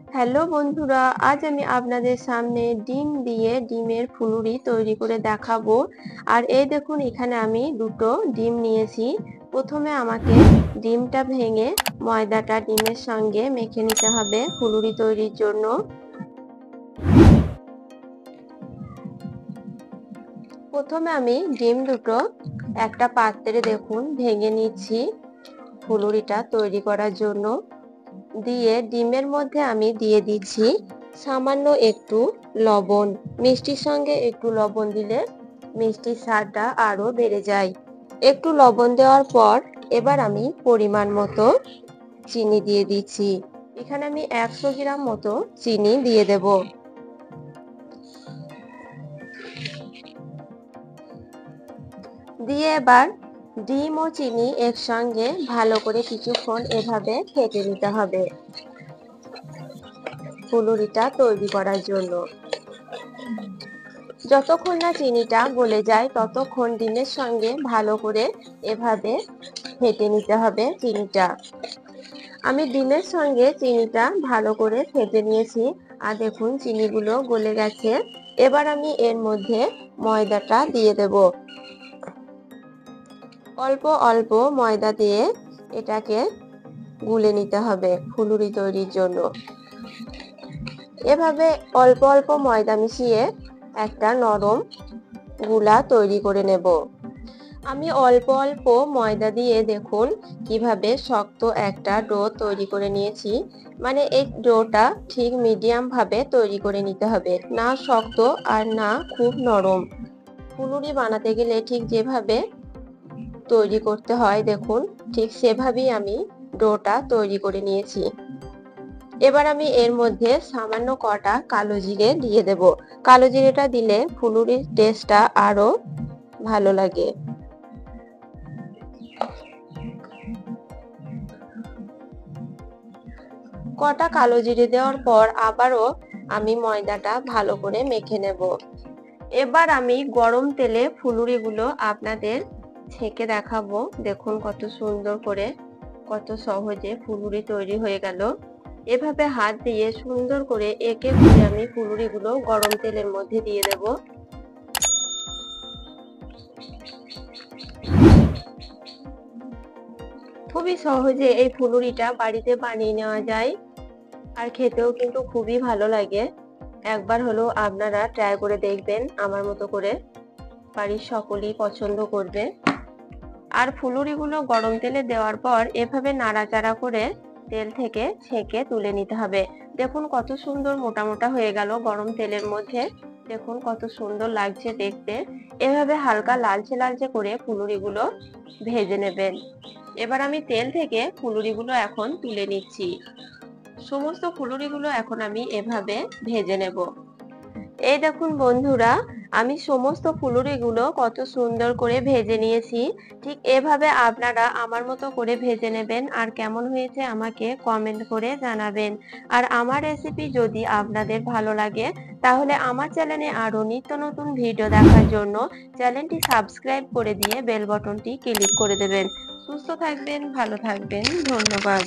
Hello বন্ধুরা, আজ আমি আপনাদের সামনে ডিম দিয়ে ডিমের ফুলুরি তৈরি করে দেখাবো। আর এই দেখুন, এখানে আমি দুটো ডিম নিয়েছি। প্রথমে আমাকে ডিমটা ভেঙে ময়দাটা ডিমের সঙ্গে মেখে নিতে হবে ফুলুরি তৈরির জন্য। প্রথমে আমি ডিম দুটো একটা পাত্রে দেখুন ভেঙে নিচ্ছি ফুলুরিটা তৈরি করার জন্য। দিয়ে ডিমের মধ্যে আমি দিয়ে দিচ্ছি সামান্য একটু লবণ। মিষ্টির সঙ্গে একটু লবণ দিলে মিষ্টির স্বাদটা আরো বেড়ে যায়। একটু লবণ দেওয়ার পর এবার আমি পরিমাণ মতো চিনি দিয়ে দিচ্ছি। এখানে আমি 100 গ্রাম মতো চিনি দিয়ে দেব। দিয়ে এবার ডিম ও চিনি একসঙ্গে ভালো করে কিছুক্ষণ এভাবে ফেটে নিতে হবে ফুলুরিটা তৈরি করার জন্য। যতক্ষণ না চিনিটা গলে যায় ততক্ষণ ডিমের সঙ্গে ভালো করে এভাবে ফেটে নিতে হবে চিনিটা। আমি ডিমের সঙ্গে চিনিটা ভালো করে ফেটে নিয়েছি। আর দেখুন চিনিগুলো গলে গেছে। এবার আমি এর মধ্যে ময়দাটা দিয়ে দেব। অল্প অল্প ময়দা দিয়ে এটাকে গুলে নিতে হবে ফুলুরি তৈরির জন্য। এভাবে অল্প অল্প ময়দা মিশিয়ে একটা নরম গুলা তৈরি করে নেব। আমি অল্প অল্প ময়দা দিয়ে দেখুন কিভাবে শক্ত একটা ডো তৈরি করে নিয়েছি। মানে এই ডোটা ঠিক মিডিয়াম ভাবে তৈরি করে নিতে হবে, না শক্ত আর না খুব নরম। ফুলুরি বানাতে গেলে ঠিক যেভাবে তৈরি করতে হয় দেখুন ঠিক সেভাবেই আমি ডোটা তৈরি করে নিয়েছি। এবার আমি এর মধ্যে সামান্য কটা কালো জিরে দিয়ে দেব। কালো জিরেটা দিলে ফুলুরির টেস্টটা আরো ভালো লাগে। কটা কালো জিরে দেওয়ার পর আবারও আমি ময়দাটা ভালো করে মেখে নেব। এবার আমি গরম তেলে ফুলুরিগুলো আপনাদের ছেঁকে দেখাবো। দেখুন কত সুন্দর করে, কত সহজে ফুলুরি তৈরি হয়ে গেল। এভাবে হাত দিয়ে সুন্দর করে একে করে আমি ফুলুরিগুলো গরম তেলের মধ্যে দিয়ে দেব। খুবই সহজে এই ফুলুরিটা বাড়িতে বানিয়ে নেওয়া যায় আর খেতেও কিন্তু খুবই ভালো লাগে। একবার হলেও আপনারা ট্রাই করে দেখবেন, আমার মতো করে। বাড়ির সকলেই পছন্দ করবে। আর ফুলুরিগুলো গরম তেলে দেওয়ার পর এভাবে নাড়াচাড়া করে তেল থেকে ছেঁকে তুলে নিতে হবে। দেখুন কত সুন্দর মোটা মোটা হয়ে গেল গরম তেলের মধ্যে। দেখুন কত সুন্দর লাগছে দেখতে। এভাবে হালকা লালচে লালচে করে ফুলুরিগুলো ভেজে নেবেন। এবার আমি তেল থেকে ফুলুরিগুলো এখন তুলে নিচ্ছি। সমস্ত ফুলুরিগুলো এখন আমি এভাবে ভেজে নেব। এই দেখুন বন্ধুরা, আমি সমস্ত ফুলুরিগুলো কত সুন্দর করে ভেজে নিয়েছি। ঠিক এভাবে আপনারা আমার মতো করে ভেজে নেবেন আর কেমন হয়েছে আমাকে কমেন্ট করে জানাবেন। আর আমার রেসিপি যদি আপনাদের ভালো লাগে তাহলে আমার চ্যানেলে আরো নিত্য নতুন ভিডিও দেখার জন্য চ্যানেলটি সাবস্ক্রাইব করে দিয়ে বেল বাটনটি ক্লিক করে দেবেন। সুস্থ থাকবেন, ভালো থাকবেন, ধন্যবাদ।